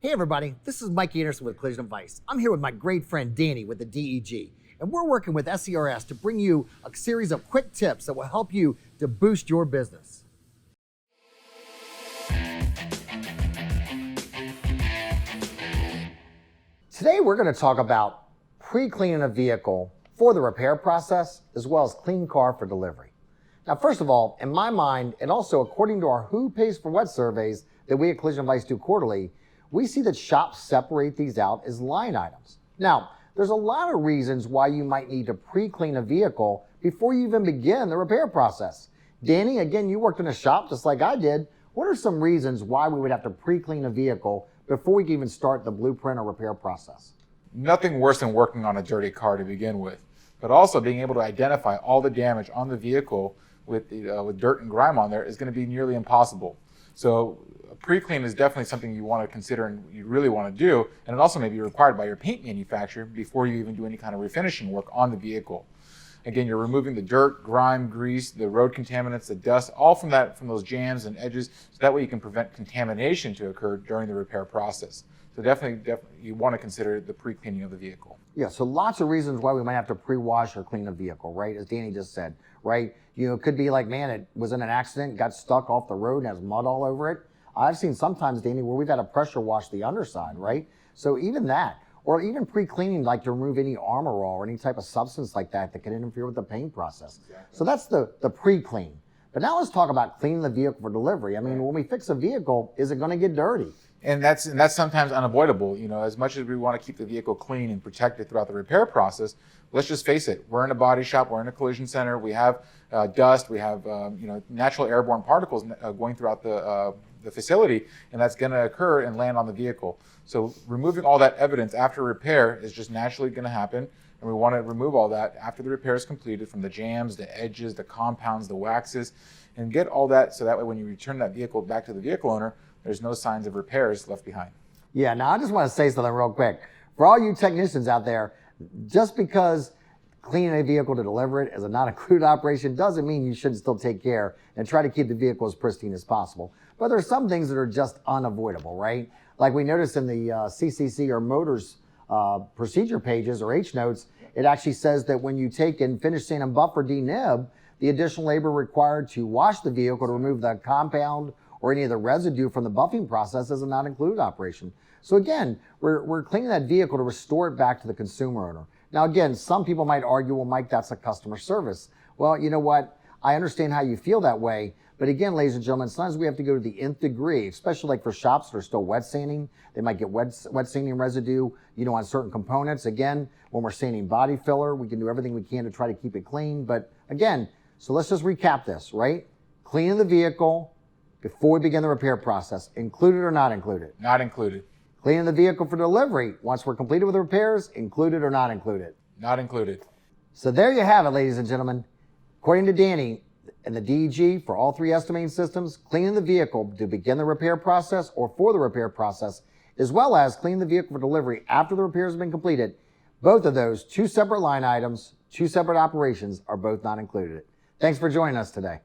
Hey everybody, this is Mike Anderson with Collision Advice. I'm here with my great friend Danny with the DEG, and we're working with SERS to bring you a series of quick tips that will help you to boost your business. Today we're going to talk about pre-cleaning a vehicle for the repair process as well as clean car for delivery. Now first of all, in my mind, and also according to our Who Pays for What surveys that we at Collision Advice do quarterly, we see that shops separate these out as line items. Now, there's a lot of reasons why you might need to pre-clean a vehicle before you even begin the repair process. Danny, again, you worked in a shop just like I did. What are some reasons why we would have to pre-clean a vehicle before we can even start the blueprint or repair process? Nothing worse than working on a dirty car to begin with, but also being able to identify all the damage on the vehicle with dirt and grime on there is going to be nearly impossible. So a pre-clean is definitely something you want to consider and you really want to do, and it also may be required by your paint manufacturer before you even do any kind of refinishing work on the vehicle. Again, you're removing the dirt, grime, grease, the road contaminants, the dust, all from those jams and edges, so that way you can prevent contamination to occur during the repair process. So definitely you want to consider the pre-cleaning of the vehicle. Yeah, so lots of reasons why we might have to pre-wash or clean a vehicle, right? As Danny just said, right? You know, it could be like, man, it was in an accident, got stuck off the road and has mud all over it. I've seen sometimes, Danny, where we've had to pressure wash the underside, right? So even that, or even pre-cleaning, like to remove any armor or any type of substance like that that can interfere with the paint process. Exactly. So that's the pre-clean. But now let's talk about cleaning the vehicle for delivery. I mean, when we fix a vehicle, is it going to get dirty? And that's sometimes unavoidable. You know, as much as we want to keep the vehicle clean and protected throughout the repair process, let's just face it. We're in a body shop. We're in a collision center. We have dust. We have natural airborne particles going throughout the facility, and that's going to occur and land on the vehicle. So removing all that evidence after repair is just naturally going to happen, and we want to remove all that after the repair is completed, from the jams, the edges, the compounds, the waxes, and get all that so that way when you return that vehicle back to the vehicle owner, there's no signs of repairs left behind. Yeah, now I just want to say something real quick. For all you technicians out there, just because cleaning a vehicle to deliver it is a non-included operation doesn't mean you shouldn't still take care and try to keep the vehicle as pristine as possible. But there are some things that are just unavoidable, right? Like we noticed in the CCC or Motors procedure pages or H notes, it actually says that when you take and finish sand and buff or denib, the additional labor required to wash the vehicle to remove the compound or any of the residue from the buffing process is a non-included operation. So again, we're cleaning that vehicle to restore it back to the consumer owner. Now again, some people might argue, well, Mike, that's a customer service. Well, you know what? I understand how you feel that way. But again, ladies and gentlemen, sometimes we have to go to the nth degree, especially like for shops that are still wet sanding. They might get wet sanding residue, on certain components. Again, when we're sanding body filler, we can do everything we can to try to keep it clean. But again, so let's just recap this, right? Cleaning the vehicle before we begin the repair process, included or not included? Not included. Cleaning the vehicle for delivery, once we're completed with the repairs, included or not included? Not included. So there you have it, ladies and gentlemen. According to Danny and the DEG for all three estimating systems, cleaning the vehicle to begin the repair process or for the repair process, as well as cleaning the vehicle for delivery after the repairs have been completed, both of those, two separate line items, two separate operations, are both not included. Thanks for joining us today.